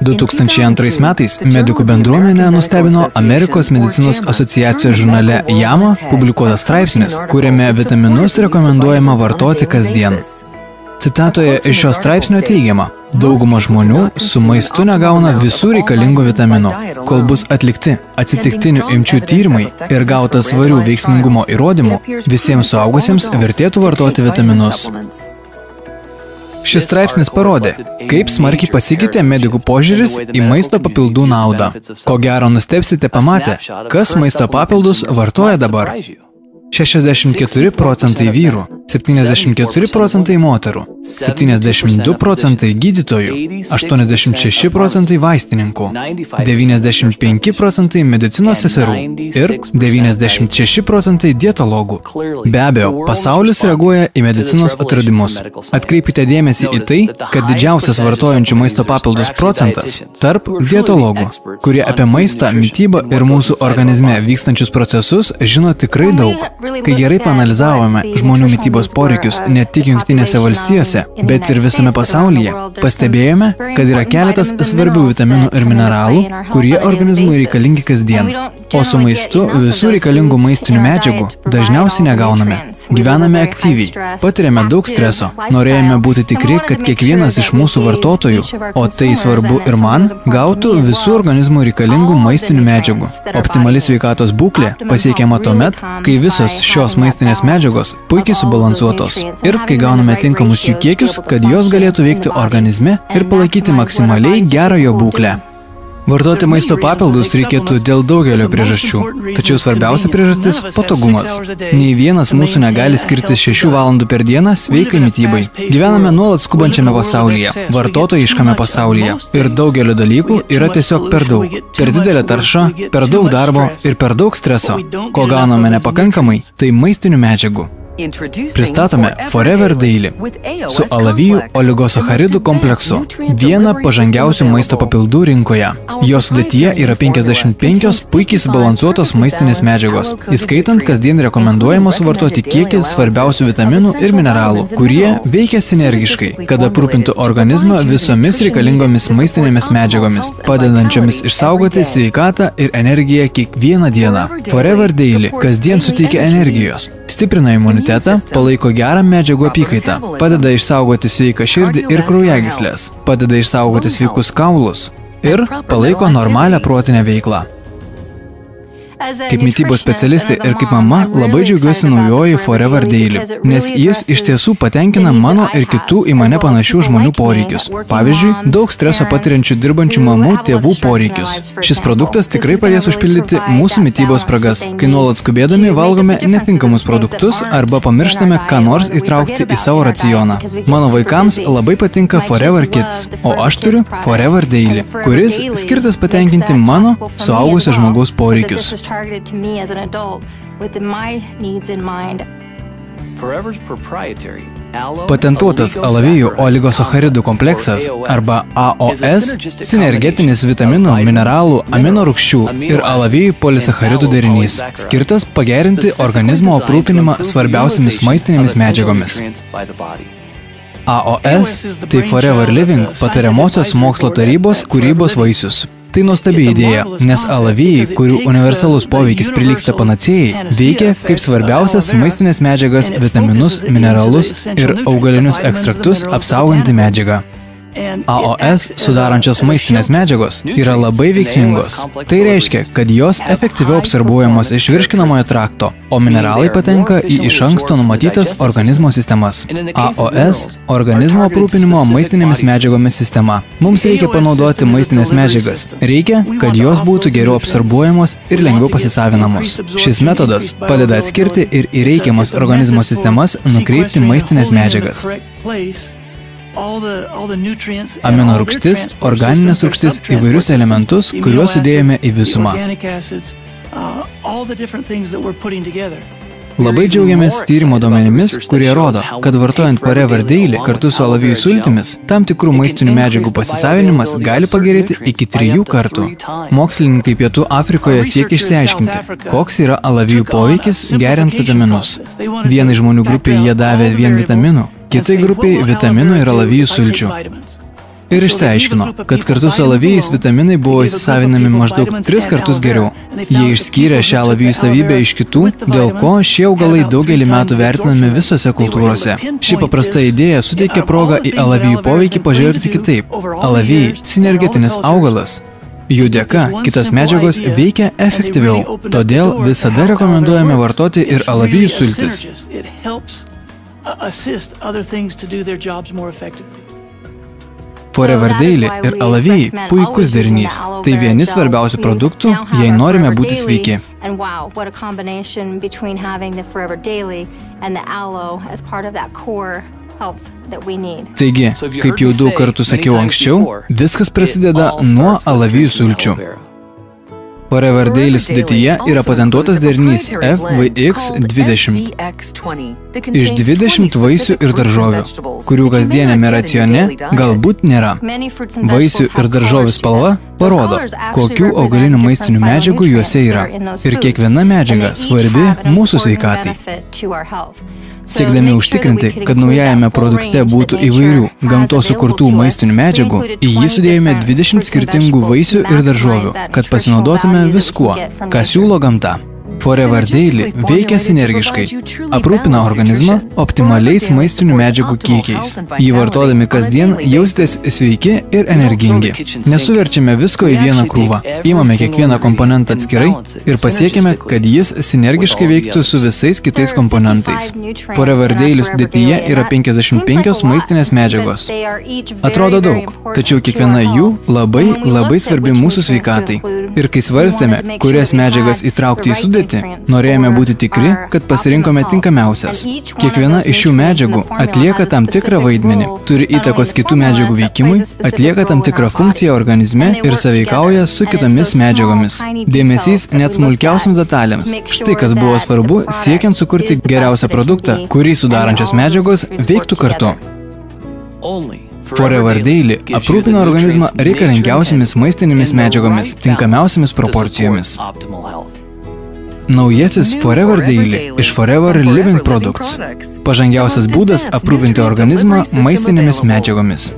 2002 metais medikų bendruomenę nustebino Amerikos medicinos asociacijos žurnale JAMA publikuotas straipsnis, kuriame vitaminus rekomenduojama vartoti kasdien. Citatoje iš šio straipsnio teigiama, dauguma žmonių su maistu negauna visų reikalingų vitaminų. Kol bus atlikti atsitiktinių imčių tyrimai ir gauta svarių veiksmingumo įrodymų, visiems suaugusiems vertėtų vartoti vitaminus. Šis straipsnis parodė, kaip smarkiai pasikeitė medikų požiūris į maisto papildų naudą. Ko gero nustebsite pamatę, kas maisto papildus vartoja dabar. 64 procentai vyrų, 74 procentai moterų, 72 procentai gydytojų, 86 procentai vaistininkų, 95 procentai medicinos seserų ir 96 procentai dietologų. Be abejo, pasaulis reaguoja į medicinos atradimus. Atkreipkite dėmesį į tai, kad didžiausias vartojančių maisto papildus procentas tarp dietologų, kurie apie maistą, mitybą ir mūsų organizme vykstančius procesus žino tikrai daug. Kai gerai paanalizavome žmonių mitybos poreikius ne tik Jungtinėse valstijose, bet ir visame pasaulyje, pastebėjome, kad yra keletas svarbių vitaminų ir mineralų, kurie organizmui reikalingi kasdien. O su maistu visų reikalingų maistinių medžiagų dažniausiai negauname. Gyvename aktyviai, patiriame daug streso, norėjome būti tikri, kad kiekvienas iš mūsų vartotojų, o tai svarbu ir man, gautų visų organizmų reikalingų maistinių medžiagų. Optimali sveikatos būklė pasiekiama tuomet, kai visos šios maistinės medžiagos puikiai subalansuotos ir kai gauname tinkamus jų kiekius, kad jos galėtų veikti organizme ir palaikyti maksimaliai gerą jo būklę. Vartoti maisto papildus reikėtų dėl daugelio priežasčių, tačiau svarbiausia priežastis – patogumas. Nei vienas mūsų negali skirti 6 valandų per dieną sveikai mitybai. Gyvename nuolat skubančiame pasaulyje, vartotojiškame pasaulyje ir daugelio dalykų yra tiesiog per daug. Per didelė tarša, per daug darbo ir per daug streso. Ko gauname nepakankamai, tai maistinių medžiagų. Pristatome Forever Daily su alavijų oligosacharidų kompleksu, viena pažangiausių maisto papildų rinkoje. Jo sudėtyje yra 55 puikiai subalansuotos maistinės medžiagos, įskaitant kasdien rekomenduojama suvartoti kiekį svarbiausių vitaminų ir mineralų, kurie veikia sinergiškai, kad aprūpintų organizmą visomis reikalingomis maistinėmis medžiagomis, padedančiomis išsaugoti sveikatą ir energiją kiekvieną dieną. Forever Daily kasdien suteikia energijos, stiprina imunitetą, palaiko gerą medžiagų apykaitą, padeda išsaugoti sveiką širdį ir kraujagyslės, padeda išsaugoti sveikus kaulus ir palaiko normalią protinę veiklą. Kaip mitybos specialistė ir kaip mama labai džiaugiuosi naujoji Forever Daily, nes jis iš tiesų patenkina mano ir kitų į mane panašių žmonių poreikius. Pavyzdžiui, daug streso patiriančių dirbančių mamų tėvų poreikius. Šis produktas tikrai padės užpildyti mūsų mitybos spragas, kai nuolat skubėdami valgome netinkamus produktus arba pamirštame ką nors įtraukti į savo racioną. Mano vaikams labai patinka Forever Kids, o aš turiu Forever Daily, kuris skirtas patenkinti mano suaugusio žmogaus poreikius. Targeted to me as an adult with my needs in mind. Patentuotas alavijų oligosacharidų kompleksas arba AOS – sinergetinis vitaminų, mineralų, aminorūgščių ir alavijų polisacharidų derinys, skirtas pagerinti organizmo aprūpinimą svarbiausiamis maistinėmis medžiagomis. AOS – tai Forever Living patariamosios mokslo tarybos kūrybos vaisius. Tai nuostabi idėja, nes alavijai, kurių universalus poveikis prilygsta panacėjai, veikia kaip svarbiausias maistinės medžiagas, vitaminus, mineralus ir augalinius ekstraktus apsauganti medžiaga. AOS sudarančios maistinės medžiagos yra labai veiksmingos. Tai reiškia, kad jos efektyviau absorbuojamos iš virškinamojo trakto, o mineralai patenka į iš anksto numatytas organizmo sistemas. AOS – organizmo aprūpinimo maistinėmis medžiagomis sistema. Mums reikia panaudoti maistinės medžiagas. Reikia, kad jos būtų geriau absorbuojamos ir lengviau pasisavinamos. Šis metodas padeda atskirti ir į reikiamas organizmo sistemas nukreipti maistinės medžiagas. Aminorūgštis, organinės rūgštis, įvairius elementus, kuriuos sudėjome į visumą. Labai džiaugiamės tyrimo duomenimis, kurie rodo, kad vartojant Forever Daily kartu su alavijų sultimis, tam tikrų maistinių medžiagų pasisavinimas gali pagerėti iki 3 kartų. Mokslininkai Pietų Afrikoje siekia išsiaiškinti, koks yra alavijų poveikis geriant vitaminus. Vienai žmonių grupėje jie davė vien vitaminų, kitai grupiai vitaminų ir alavijų sulčių. Ir išsiaiškino, kad kartu su alavijais vitaminai buvo įsisavinami maždaug 3 kartus geriau. Jie išskyrė šią alavijų savybę iš kitų, dėl ko šie augalai daugelį metų vertinami visose kultūrose. Ši paprasta idėja suteikia progą į alavijų poveikį pažvelgti kitaip. Alavijai – sinergetinis augalas. Jų dėka kitos medžiagos veikia efektyviau, todėl visada rekomenduojame vartoti ir alavijų sultis. Forever Daily ir alavijai puikus derinys. Tai vieni svarbiausių produktų, jei norime būti sveiki. Taigi, kaip jau 2 kartus sakiau anksčiau, viskas prasideda nuo alavijų sulčių. Forever Daily sudėtyje yra patentuotas derinys FVX20 iš 20 vaisių ir daržovių, kurių kasdieniame racione galbūt nėra. Vaisių ir daržovių spalva parodo, kokių augalinių maistinių medžiagų juose yra. Ir kiekviena medžiaga svarbi mūsų sveikatai. Siekdami užtikrinti, kad naujajame produkte būtų įvairių gamtos sukurtų maistinių medžiagų, į jį sudėjome 20 skirtingų vaisių ir daržovių, kad pasinaudotume viskuo, ką siūlo gamta. Forever Daily veikia sinergiškai, aprūpina organizmą optimaliais maistinių medžiagų kiekiais. Jį vartodami kasdien jausitės sveiki ir energingi. Nesuverčiame visko į vieną krūvą, imame kiekvieną komponentą atskirai ir pasiekime, kad jis sinergiškai veiktų su visais kitais komponentais. Forever Daily sudėtyje yra 55 maistinės medžiagos. Atrodo daug, tačiau kiekviena jų labai svarbi mūsų sveikatai. Ir kai svarstėme, kurias medžiagas įtraukti į sudėtį, norėjome būti tikri, kad pasirinkome tinkamiausias. Kiekviena iš šių medžiagų atlieka tam tikrą vaidmenį, turi įtakos kitų medžiagų veikimui, atlieka tam tikrą funkciją organizme ir sąveikauja su kitomis medžiagomis. Dėmesys net smulkiausiams detalėms. Štai kas buvo svarbu siekiant sukurti geriausią produktą, kurį sudarančios medžiagos veiktų kartu. Forever Daily aprūpina organizmą reikalingiausiamis maistinėmis medžiagomis, tinkamiausiamis proporcijomis. Naujasis Forever Daily iš Forever Living Products. Pažangiausias būdas aprūpinti organizmą maistinėmis medžiagomis.